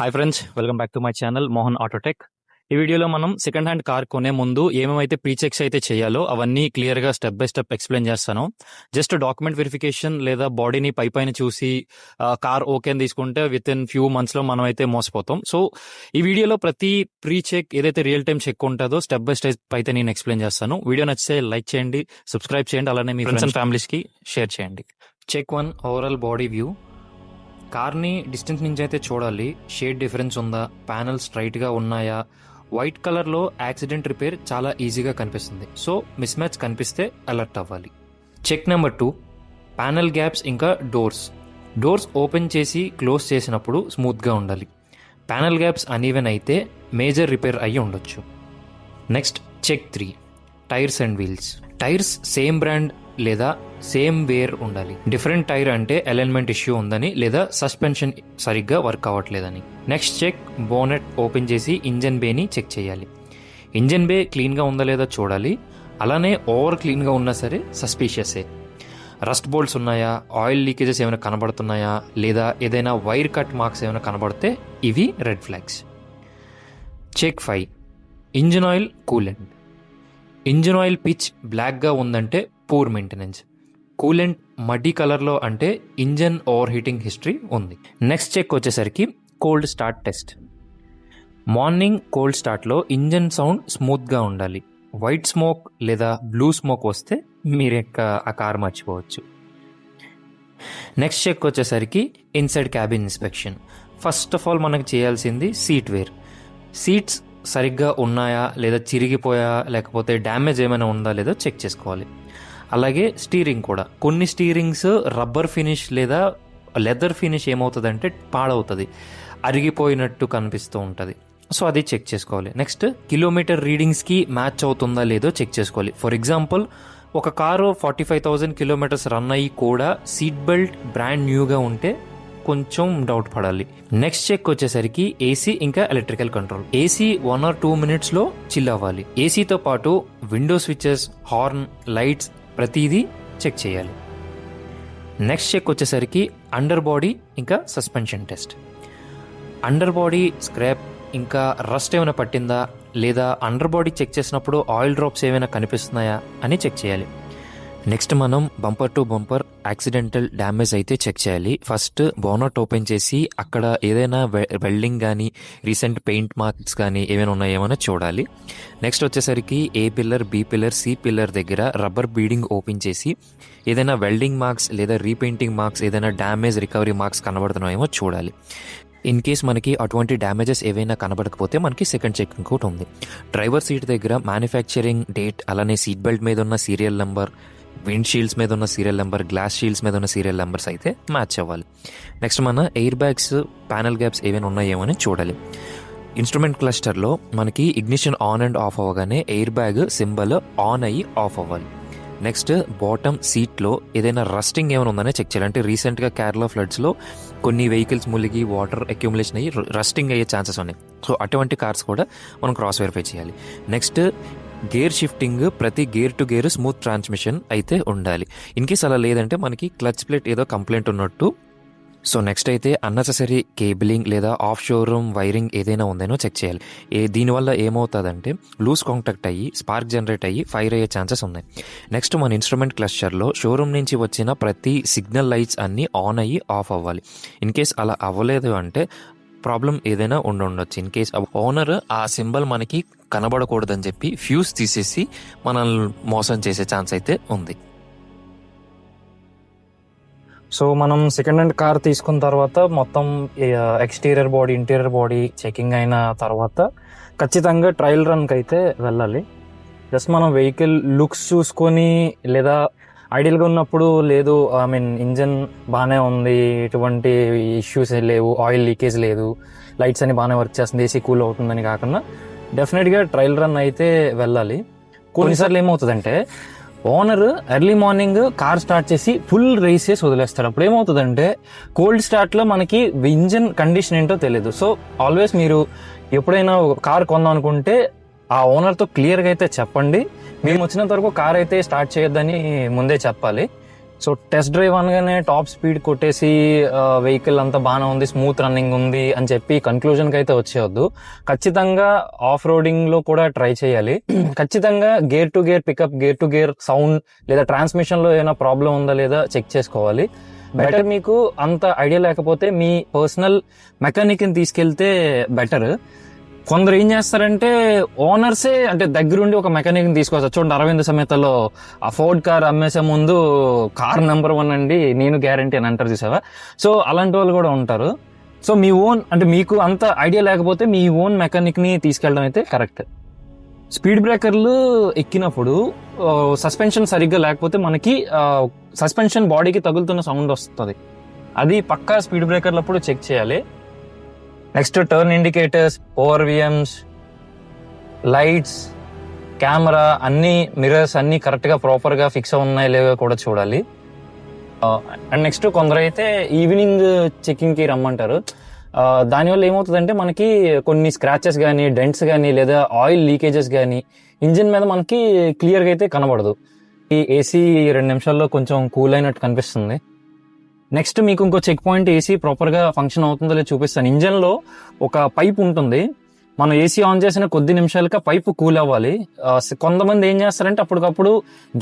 Hi friends, welcome back to my channel Mohan autotech. ఈ వీడియోలో మనం సెకండ్ హ్యాండ్ కార్ కొనే ముందు ఏమేమైతే ప్రీ చెక్స్ అయితే చేయాలో అవన్నీ క్లియర్ గా స్టెప్ బై స్టెప్ ఎక్స్ప్లెయిన్ చేస్తాను. జస్ట్ డాక్యుమెంట్ వెరిఫికేషన్ లేదా బాడీని పైన చూసి కార్ ఓకే అని తీసుకుంటే విత్ ఇన్ ఫ్యూ మంత్స్ లో మనం అయితే మోసపోతాం. సో ఈ వీడియోలో ప్రతి ప్రీ చెక్ ఏదైతే రియల్ టైం చెక్ ఉంటుందో స్టెప్ బై స్టెప్ అయితే నేను ఎక్స్ప్లెయిన్ చేస్తాను. వీడియో నచ్చితే లైక్ చేయండి, సబ్స్క్రైబ్ చేయండి, అలానే మీ ఫ్రెండ్స్ అండ్ ఫ్యామిలీస్ కి షేర్ చేయండి. Check 1 overall body view. కార్ని డిస్టెన్స్ నుంచి అయితే చూడాలి. షేడ్ డిఫరెన్స్ ఉందా, ప్యానల్ స్ట్రైట్గా ఉన్నాయా, వైట్ కలర్లో యాక్సిడెంట్ రిపేర్ చాలా ఈజీగా కనిపిస్తుంది. సో మిస్ మ్యాచ్ కనిపిస్తే అలర్ట్ అవ్వాలి. చెక్ నెంబర్ 2, ప్యానల్ గ్యాప్స్ ఇంకా డోర్స్ ఓపెన్ చేసి క్లోజ్ చేసినప్పుడు స్మూత్గా ఉండాలి. ప్యానల్ గ్యాప్స్ అనీవెన్ అయితే మేజర్ రిపేర్ అయ్యి ఉండొచ్చు. Next check 3, tyres and wheels. Tyres same brand లేదా సేమ్ వేర్ ఉండాలి. డిఫరెంట్ టైర్ అంటే అలైన్మెంట్ ఇష్యూ ఉందని లేదా సస్పెన్షన్ సరిగ్గా వర్క్ అవ్వట్లేదని. నెక్స్ట్ చెక్ బోనెట్ ఓపెన్ చేసి ఇంజన్ బేని చెక్ చేయాలి. ఇంజన్ బే క్లీన్గా ఉందా లేదా చూడాలి. అలానే ఓవర్ క్లీన్గా ఉన్నా సరే సస్పీషియసే. రస్ట్ బోల్ట్స్ ఉన్నాయా, ఆయిల్ లీకేజెస్ ఏమైనా కనబడుతున్నాయా, లేదా ఏదైనా వైర్ కట్ మార్క్స్ ఏమైనా కనబడితే ఇవి red flags. Check 5, engine oil, coolant. Engine oil pitch బ్లాక్గా ఉందంటే పూర్ మెయింటెనెన్స్. కూలెంట్ మడ్డీ కలర్లో అంటే ఇంజన్ ఓవర్ హీటింగ్ హిస్టరీ ఉంది. నెక్స్ట్ చెక్ వచ్చేసరికి cold start test. Morning cold స్టార్ట్లో ఇంజన్ సౌండ్ స్మూత్గా ఉండాలి. వైట్ స్మోక్ లేదా బ్లూ స్మోక్ వస్తే మీరు ఆ కార్ మర్చిపోవచ్చు. నెక్స్ట్ చెక్ వచ్చేసరికి inside cabin inspection. First of all మనకు చేయాల్సింది సీట్ వేర్. సీట్స్ సరిగ్గా ఉన్నాయా లేదా చిరిగిపోయా లేకపోతే డ్యామేజ్ ఏమైనా ఉందా లేదో చెక్ చేసుకోవాలి. అలాగే స్టీరింగ్ కూడా. కొన్ని స్టీరింగ్స్ రబ్బర్ ఫినిష్ లేదా లెదర్ ఫినిష్ ఏమవుతుందంటే పాడవుతుంది, అరిగిపోయినట్టు కనిపిస్తూ ఉంటుంది. సో అది చెక్ చేసుకోవాలి. నెక్స్ట్ కిలోమీటర్ రీడింగ్స్కి మ్యాచ్ అవుతుందా లేదో చెక్ చేసుకోవాలి. ఫర్ ఎగ్జాంపుల్, ఒక కారు 45,000 కిలోమీటర్స్ రన్ అయ్యి కూడా సీట్ బెల్ట్ బ్రాండ్ న్యూగా ఉంటే కొంచెం డౌట్ పడాలి. నెక్స్ట్ చెక్ వచ్చేసరికి ఏసీ ఇంకా ఎలక్ట్రికల్ కంట్రోల్. ఏసీ 1 or 2 minutesలో చిల్ అవ్వాలి. ఏసీతో పాటు విండో స్విచెస్, హార్న్, లైట్స్ ప్రతిదీ చెక్ చేయాలి. నెక్స్ట్ చెక్ వచ్చేసరికి అండర్ బాడీ ఇంకా suspension test. Under body scrap ఇంకా రస్ట్ ఏమైనా పట్టిందా లేదా అండర్ బాడీ చెక్ చేసినప్పుడు ఆయిల్ డ్రాప్స్ ఏమైనా కనిపిస్తున్నాయా అని చెక్ చేయాలి. నెక్స్ట్ మనం bumper to bumper accidental damage అయితే చెక్ చేయాలి. ఫస్ట్ బోనట్ ఓపెన్ చేసి అక్కడ ఏదైనా వెల్డింగ్ కానీ రీసెంట్ పెయింట్ మార్క్స్ కానీ ఏమైనా ఉన్నాయేమో చూడాలి. నెక్స్ట్ వచ్చేసరికి A pillar, B pillar, C pillar దగ్గర రబ్బర్ బీడింగ్ ఓపెన్ చేసి ఏదైనా వెల్డింగ్ మార్క్స్ లేదా రీపెయింటింగ్ మార్క్స్, ఏదైనా డ్యామేజ్ రికవరీ మార్క్స్ కనబడుతున్నాయేమో చూడాలి. ఇన్ కేస్ మనకి అటువంటి డ్యామేజెస్ ఏవైనా కనబడకపోతే మనకి సెకండ్ చెక్ ఇంకోటి ఉంది. డ్రైవర్ సీట్ దగ్గర మ్యానుఫ్యాక్చరింగ్ డేట్, అలానే సీట్ బెల్ట్ మీద ఉన్న సీరియల్ నెంబర్, విండ్ షీల్డ్స్ మీద ఉన్న సీరియల్ నెంబర్, గ్లాస్ షీల్డ్స్ మీద ఉన్న సీరియల్ నెంబర్స్ అయితే మ్యాచ్ అవ్వాలి. నెక్స్ట్ మన ఎయిర్ బ్యాగ్స్, ప్యానల్ గ్యాప్స్ ఏమైనా ఉన్నాయేమో అని చూడాలి. ఇన్స్ట్రుమెంట్ క్లస్టర్లో మనకి ఇగ్నిషన్ ఆన్ అండ్ ఆఫ్ అవ్వగానే ఎయిర్ బ్యాగ్ సింబల్ ఆన్ అయ్యి ఆఫ్ అవ్వాలి. నెక్స్ట్ బాటమ్ సీట్లో ఏదైనా రస్టింగ్ ఏమైనా ఉందనే చెక్ చేయాలి. అంటే రీసెంట్గా కేరళ ఫ్లడ్స్లో కొన్ని వెహికల్స్ ములిగి వాటర్ అక్యుములేషన్ అయ్యి రస్టింగ్ అయ్యే ఛాన్సెస్ ఉన్నాయి. సో అటువంటి కార్స్ కూడా మనం క్రాస్ వెరిఫై చేయాలి. నెక్స్ట్ గేర్ షిఫ్టింగ్, ప్రతి gear to gear smooth transmission అయితే ఉండాలి. ఇన్ కేస్ అలా లేదంటే మనకి క్లచ్ ప్లేట్ ఏదో కంప్లైంట్ ఉన్నట్టు. సో నెక్స్ట్ అయితే అన్నెసెసరీ కేబులింగ్ లేదా ఆఫ్ షోరూమ్ వైరింగ్ ఏదైనా ఉందేనో చెక్ చేయాలి. దీనివల్ల ఏమవుతుందంటే లూజ్ కాంటాక్ట్ అయ్యి స్పార్క్ జనరేట్ అయ్యి ఫైర్ అయ్యే ఛాన్సెస్ ఉన్నాయి. నెక్స్ట్ మన ఇన్స్ట్రుమెంట్ క్లస్టర్లో షోరూమ్ నుంచి వచ్చిన ప్రతి సిగ్నల్ లైట్స్ అన్నీ ఆన్ అయ్యి ఆఫ్ అవ్వాలి. ఇన్ కేస్ అలా అవ్వలేదు అంటే ప్రాబ్లం ఏదైనా ఉండొచ్చు. ఇన్ కేస్ ఓనర్ ఆ సింబల్ మనకి కనబడకూడదని చెప్పి ఫ్యూజ్ తీసేసి మనల్ని మోసం చేసే ఛాన్స్ అయితే ఉంది. సో మనం సెకండ్ హ్యాండ్ కార్ తీసుకున్న తర్వాత మొత్తం exterior body, interior body checking అయిన తర్వాత ఖచ్చితంగా ట్రయల్ రన్కి అయితే వెళ్ళాలి. జస్ట్ మనం వెహికల్ లుక్స్ చూసుకొని లేదా ఐడియల్గా ఉన్నప్పుడు లేదు, ఇంజన్ బాగానే ఉంది, ఎటువంటి ఇష్యూస్ లేవు, ఆయిల్ లీకేజ్ లేదు, లైట్స్ అని బాగానే వర్క్ చేస్తుంది, ఏసీ కూల్ అవుతుందని కాకుండా డెఫినెట్గా ట్రయల్ రన్ అయితే వెళ్ళాలి. కొన్నిసార్లు ఏమవుతుందంటే owner early morning car start చేసి ఫుల్ రేస్ చేసి వదిలేస్తాడు. అప్పుడు ఏమవుతుందంటే కోల్డ్ స్టార్ట్లో మనకి ఇంజన్ కండిషన్ ఏంటో తెలియదు. సో ఆల్వేస్ మీరు ఎప్పుడైనా కార్ కొందాం అనుకుంటే ఆ ఓనర్తో క్లియర్గా అయితే చెప్పండి. మేము వచ్చినంత వరకు కార్ అయితే స్టార్ట్ చేయొద్దని ముందే చెప్పాలి. సో టెస్ట్ డ్రైవ్ అనగానే టాప్ స్పీడ్ కొట్టేసి వెహికల్ అంతా బాగానే ఉంది, స్మూత్ రన్నింగ్ ఉంది అని చెప్పి కన్క్లూజన్కి అయితే వచ్చేయొద్దు. ఖచ్చితంగా ఆఫ్ రోడింగ్ లో కూడా ట్రై చేయాలి. ఖచ్చితంగా gear to gear pickup, gear to gear sound లేదా ట్రాన్స్మిషన్ లో ఏమైనా ప్రాబ్లం ఉందా లేదా చెక్ చేసుకోవాలి. బెటర్ మీకు అంత ఐడియా లేకపోతే మీ పర్సనల్ మెకానిక్ ని తీసుకెళ్తే బెటర్. కొందరు ఏం చేస్తారంటే ఓనర్సే అంటే దగ్గరుండి ఒక మెకానిక్ ని తీసుకొస్తారు. చూడండి, అరవింద్ సమేతలో ఆ ఫోర్డ్ కార్ అమ్మేసే ముందు కార్ నెంబర్ 1 అండి నేను గ్యారంటీ అని అంటారు చూసావా. సో అలాంటి వాళ్ళు కూడా ఉంటారు. సో మీ ఓన్ అంటే మీకు అంత ఐడియా లేకపోతే మీ ఓన్ మెకానిక్ ని తీసుకెళ్ళడం అయితే కరెక్ట్. స్పీడ్ బ్రేకర్లు ఎక్కినప్పుడు సస్పెన్షన్ సరిగ్గా లేకపోతే మనకి సస్పెన్షన్ బాడీకి తగులుతున్న సౌండ్ వస్తుంది. అది పక్కా స్పీడ్ బ్రేకర్లప్పుడు చెక్ చేయాలి. Next turn indicators, ORVMs, lights, camera అన్ని మిర్రర్స్ అన్ని కరెక్ట్ గా ప్రాపర్ గా ఫిక్స్ ఉన్నాయో లేవో కూడా చూడాలి. అండ్ నెక్స్ట్ కొందరైతే ఈవినింగ్ చెకింగ్ కి రమ్మంటారు. దానివల్ల ఏమవుతుందంటే మనకి కొన్ని స్క్రాచెస్ కానీ, డెంట్స్ కానీ లేదా ఆయిల్ లీకేజెస్ కానీ ఇంజిన్ మీద మనకి క్లియర్గా అయితే కనబడదు. ఈ ఏసీ 2 నిమిషాల్లో కొంచెం కూల్ అయినట్టు కనిపిస్తుంది. నెక్స్ట్ మీకు ఇంకో చెక్ పాయింట్, ఏసీ ప్రాపర్ గా ఫంక్షన్ అవుతుందో లేదో చూపిస్తాను. ఇంజన్ లో ఒక పైప్ ఉంటుంది. మనం ఏసీ ఆన్ చేసిన కొద్ది నిమిషాలుగా పైప్ కూల్ అవ్వాలి. కొంతమంది ఏం చేస్తారంటే అప్పటికప్పుడు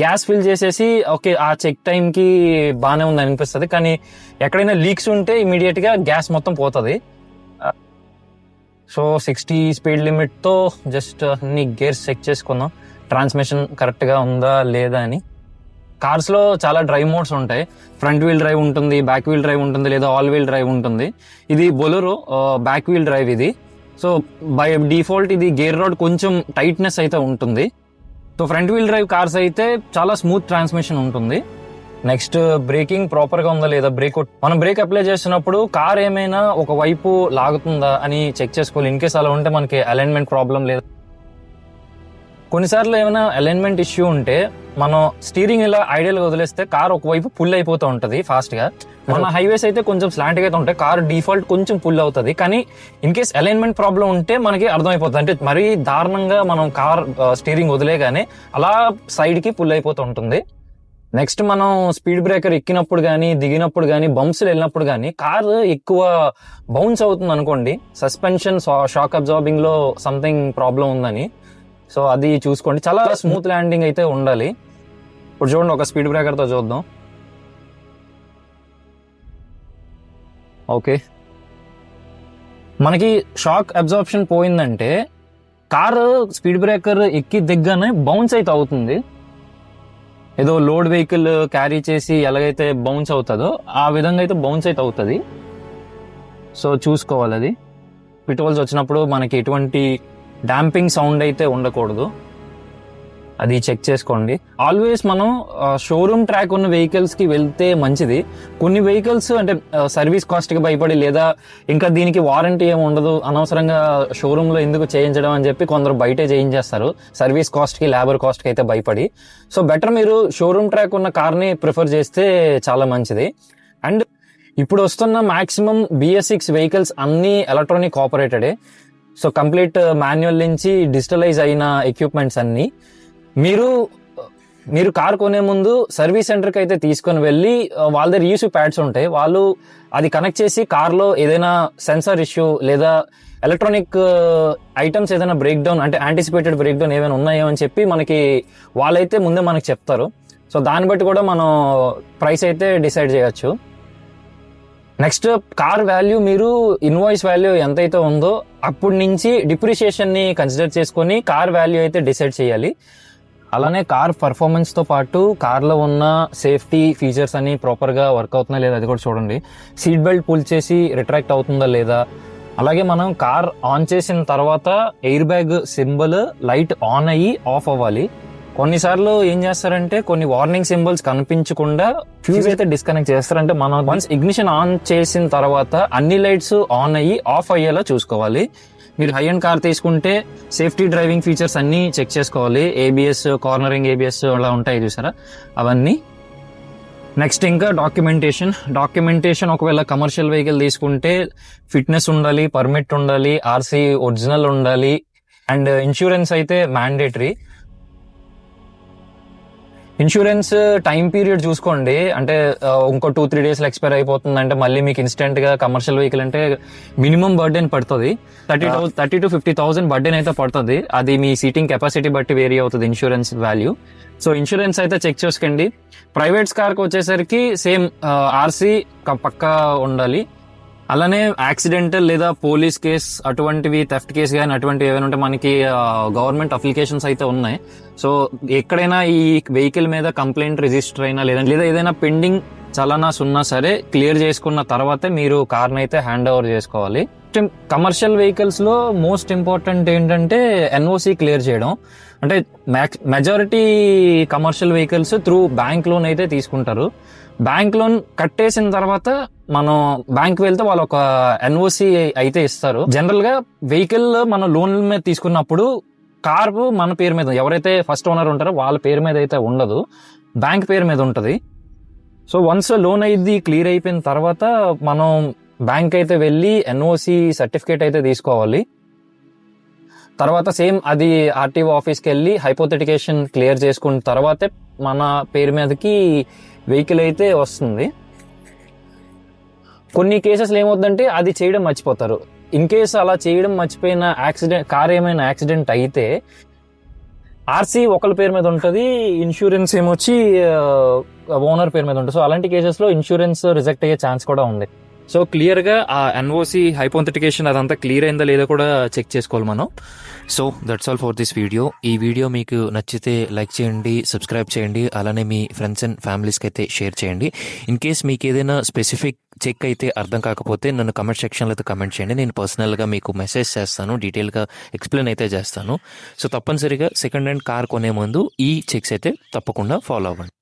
గ్యాస్ ఫిల్ చేసేసి ఓకే ఆ చెక్ టైం కి బాగానే ఉంది అనిపిస్తుంది, కానీ ఎక్కడైనా లీక్స్ ఉంటే ఇమీడియట్ గా గ్యాస్ మొత్తం పోతుంది. సో 60 స్పీడ్ లిమిట్ తో జస్ట్ అన్ని గేర్స్ చెక్ చేసుకుందాం, ట్రాన్స్మిషన్ కరెక్ట్ గా ఉందా లేదా అని. కార్స్ లో చాలా డ్రైవ్ మోడ్స్ ఉంటాయి. ఫ్రంట్ వీల్ డ్రైవ్ ఉంటుంది, బ్యాక్ వీల్ డ్రైవ్ ఉంటుంది, లేదా ఆల్ వీల్ డ్రైవ్ ఉంటుంది. ఇది బొలెరో బ్యాక్ వీల్ డ్రైవ్ ఇది. సో బై డిఫాల్ట్ ఇది గేర్ రాడ్ కొంచెం టైట్నెస్ అయితే ఉంటుంది. So front wheel drive cars అయితే చాలా స్మూత్ ట్రాన్స్మిషన్ ఉంటుంది. నెక్స్ట్ బ్రేకింగ్ ప్రాపర్ గా ఉందా లేదా, మనం బ్రేక్ అప్లై చేస్తున్నప్పుడు కార్ ఏమైనా ఒక వైపు లాగుతుందా అని చెక్ చేసుకోవాలి. ఇన్ కేస్ అలా ఉంటే మనకి అలైన్మెంట్ ప్రాబ్లం లేదా. కొన్నిసార్లు ఏమైనా అలైన్మెంట్ ఇష్యూ ఉంటే మనం స్టీరింగ్ ఇలా ఐడియల్ గా వదిలేస్తే కార్ ఒకవైపు పుల్ అయిపోతూ ఉంటది ఫాస్ట్ గా. మన హైవేస్ అయితే కొంచెం స్లాంట్ గా అయితే ఉంటాయి, కార్ డిఫాల్ట్ కొంచెం పుల్ అవుతుంది. కానీ ఇన్ కేస్ అలైన్మెంట్ ప్రాబ్లం ఉంటే మనకి అర్థమైపోతుంది, అంటే మరీ దారుణంగా మనం కార్ స్టీరింగ్ వదిలేగానే అలా సైడ్ కి పుల్ అయిపోతూ ఉంటుంది. నెక్స్ట్ మనం స్పీడ్ బ్రేకర్ ఎక్కినప్పుడు కానీ, దిగినప్పుడు కానీ, బంప్స్ వెళ్ళినప్పుడు కానీ కార్ ఎక్కువ బౌన్స్ అవుతుంది అనుకోండి, సస్పెన్షన్ షాక్ అబ్జార్బింగ్ లో సంథింగ్ ప్రాబ్లం ఉందని. సో అది చూసుకోండి. చాలా స్మూత్ ల్యాండింగ్ అయితే ఉండాలి. ఇప్పుడు చూడండి, ఒక స్పీడ్ బ్రేకర్ తో చూద్దాం. ఓకే, మనకి షాక్ అబ్జార్ప్షన్ పోయిందంటే కారు స్పీడ్ బ్రేకర్ ఎక్కి దిగ్గానే బౌన్స్ అయితే అవుతుంది. ఏదో లోడ్ వెహికల్ క్యారీ చేసి ఎలాగైతే బౌన్స్ అవుతుందో ఆ విధంగా అయితే బౌన్స్ అయితే అవుతుంది. సో చూసుకోవాలి, అది పిట్రోల్స్ వచ్చినప్పుడు మనకి ఎటువంటి డాంపింగ్ సౌండ్ అయితే ఉండకూడదు, అది చెక్ చేసుకోండి. ఆల్వేస్ మనం షోరూమ్ ట్రాక్ ఉన్న వెహికల్స్ కి వెళ్తే మంచిది. కొన్ని వెహికల్స్ అంటే సర్వీస్ కాస్ట్ కి భయపడి లేదా ఇంకా దీనికి వారంటీ ఏమి ఉండదు, అనవసరంగా షోరూమ్ లో ఎందుకు చేయించడం అని చెప్పి కొందరు బయటే చేయించేస్తారు సర్వీస్ కాస్ట్ కి, లేబర్ కాస్ట్ కి అయితే భయపడి. సో బెటర్ మీరు షోరూమ్ ట్రాక్ ఉన్న కార్ ని ప్రిఫర్ చేస్తే చాలా మంచిది. అండ్ ఇప్పుడు వస్తున్న మాక్సిమం BS6 వెహికల్స్ అన్ని ఎలక్ట్రానిక్ ఆపరేటెడే. సో కంప్లీట్ మాన్యువల్ నుంచి డిజిటలైజ్ అయిన ఎక్విప్మెంట్స్ అన్ని. మీరు కార్ కొనే ముందు సర్వీస్ సెంటర్ కి అయితే తీసుకొని వెళ్ళి వాళ్ళ దగ్గర యూసీ ప్యాడ్స్ ఉంటాయి, వాళ్ళు అది కనెక్ట్ చేసి కార్ లో ఏదైనా సెన్సార్ ఇష్యూ లేదా ఎలక్ట్రానిక్ ఐటమ్స్ ఏదైనా బ్రేక్ డౌన్ అంటే యాంటిసిపేటెడ్ బ్రేక్ డౌన్ ఏమైనా ఉన్నాయో అని చెప్పి మనకి వాళ్ళైతే ముందే మనకి చెప్తారు. సో దాన్ని బట్టి కూడా మనం ప్రైస్ అయితే డిసైడ్ చేయొచ్చు. నెక్స్ట్ కార్ వాల్యూ, మీరు ఇన్వాయిస్ వాల్యూ ఎంతైతే ఉందో అప్పటి నుంచి డిప్రిషియేషన్ ని కన్సిడర్ చేసుకొని కార్ వాల్యూ అయితే డిసైడ్ చేయాలి. అలానే కార్ పర్ఫార్మెన్స్ తో పాటు కార్ లో ఉన్న సేఫ్టీ ఫీచర్స్ అన్ని ప్రాపర్ గా వర్క్ అవుతుందా లేదా అది కూడా చూడండి. సీట్ బెల్ట్ పుల్ చేసి రిట్రాక్ట్ అవుతుందా లేదా. అలాగే మనం కార్ ఆన్ చేసిన తర్వాత air bag symbol light on అయ్యి ఆఫ్ అవ్వాలి. కొన్నిసార్లు ఏం చేస్తారంటే కొన్ని వార్నింగ్ సింబల్స్ కనిపించకుండా ఫ్యూజ్ అయితే డిస్కనెక్ట్ చేస్తారంటే మనం వన్స్ ఇగ్నిషన్ ఆన్ చేసిన తర్వాత అన్ని లైట్స్ ఆన్ అయ్యి ఆఫ్ అయ్యేలా చూసుకోవాలి. మీరు హై అండ్ కార్ తీసుకుంటే సేఫ్టీ డ్రైవింగ్ ఫీచర్స్ అన్ని చెక్ చేసుకోవాలి. ABS, కార్నరింగ్ ABS అలా ఉంటాయి చూసారా, అవన్నీ. నెక్స్ట్ ఇంకా డాక్యుమెంటేషన్ ఒకవేళ కమర్షియల్ వెహికల్ తీసుకుంటే ఫిట్నెస్ ఉండాలి, పర్మిట్ ఉండాలి, RC ఒరిజినల్ ఉండాలి, అండ్ ఇన్సూరెన్స్ అయితే మ్యాండేటరీ. ఇన్సూరెన్స్ టైం పీరియడ్ చూసుకోండి. అంటే ఇంకో 2-3 డేస్ లో ఎక్స్పైర్ అయిపోతుంది అంటే మళ్ళీ మీకు ఇన్స్టెంట్ గా కమర్షియల్ వెహికల్ అంటే మినిమం బర్డెన్ పడుతుంది. 30 to 50,000 బర్డెన్ అయితే పడుతుంది. అది మీ సీటింగ్ కెపాసిటీ బట్టి వేరీ అవుతుంది ఇన్సూరెన్స్ వాల్యూ. సో ఇన్సూరెన్స్ అయితే చెక్ చేసుకోండి. ప్రైవేట్స్ కార్కి వచ్చేసరికి సేమ్ ఆర్సీ పక్కా ఉండాలి. అలానే యాక్సిడెంటల్ లేదా పోలీస్ కేస్ అటువంటివి, థెఫ్ట్ కేసు కానీ అటువంటివి ఏమైనా ఉంటే మనకి గవర్నమెంట్ అప్లికేషన్స్ అయితే ఉన్నాయి. సో ఎక్కడైనా ఈ వెహికల్ మీద కంప్లైంట్ రిజిస్టర్ అయినా లేదా ఏదైనా పెండింగ్ చలానాస్ ఉన్నా సరే క్లియర్ చేసుకున్న తర్వాతే మీరు కార్ని అయితే హ్యాండ్ ఓవర్ చేసుకోవాలి. కమర్షియల్ వెహికల్స్ లో మోస్ట్ ఇంపార్టెంట్ ఏంటంటే ఎన్ఓసి క్లియర్ చేయడం. అంటే majority commercial vehicles through bank loan అయితే తీసుకుంటారు. బ్యాంక్ లోన్ కట్టేసిన తర్వాత మనం బ్యాంక్ వెళ్తే వాళ్ళు ఒక ఎన్ఓసి అయితే ఇస్తారు. జనరల్ గా వెహికల్ మనం లోన్ మీద తీసుకున్నప్పుడు కార్ మన పేరు మీద, ఎవరైతే ఫస్ట్ ఓనర్ ఉంటారో వాళ్ళ పేరు మీద అయితే ఉండదు, బ్యాంక్ పేరు మీద ఉంటది. సో వన్స్ లోన్ అయితే క్లియర్ అయిపోయిన తర్వాత మనం బ్యాంక్ అయితే వెళ్ళి ఎన్ఓసి సర్టిఫికేట్ అయితే తీసుకోవాలి. తర్వాత సేమ్ అది ఆర్టీఓ ఆఫీస్కి వెళ్ళి హైపోథెటికేషన్ క్లియర్ చేసుకున్న తర్వాతే మన పేరు మీదకి వెహికల్ అయితే వస్తుంది. కొన్ని కేసెస్లో ఏమవుతుందంటే అది చేయడం మర్చిపోతారు. ఇన్ కేసు అలా చేయడం మర్చిపోయిన కార్ ఏమైనా యాక్సిడెంట్ అయితే ఆర్సీ ఒకళ్ళ పేరు మీద ఉంటుంది, ఇన్సూరెన్స్ ఏమొచ్చి ఓనర్ పేరు మీద ఉంటుంది. సో అలాంటి కేసెస్లో ఇన్సూరెన్స్ రిజెక్ట్ అయ్యే ఛాన్స్ కూడా ఉంది. సో క్లియర్ గా ఆ ఎన్ఓసి హైపోథెటికేషన్ అదంతా క్లియర్ అయిందా లేదా కూడా చెక్ చేసుకోవాలి మనం. So that's all for this video. ఈ వీడియో మీకు నచ్చితే లైక్ చేయండి, సబ్స్క్రైబ్ చేయండి, అలానే మీ ఫ్రెండ్స్ అండ్ ఫ్యామిలీస్కి అయితే షేర్ చేయండి. ఇన్ కేస్ మీకు ఏదైనా స్పెసిఫిక్ చెక్ అయితే అర్థం కాకపోతే నన్ను కమెంట్ సెక్షన్లో అయితే కమెంట్ చేయండి. నేను పర్సనల్గా మీకు మెసేజ్ చేస్తాను, డీటెయిల్గా ఎక్స్ప్లెయిన్ అయితే చేస్తాను. సో తప్పనిసరిగా సెకండ్ హ్యాండ్ కార్ కొనే ముందు ఈ చెక్స్ అయితే తప్పకుండా ఫాలో అవ్వండి.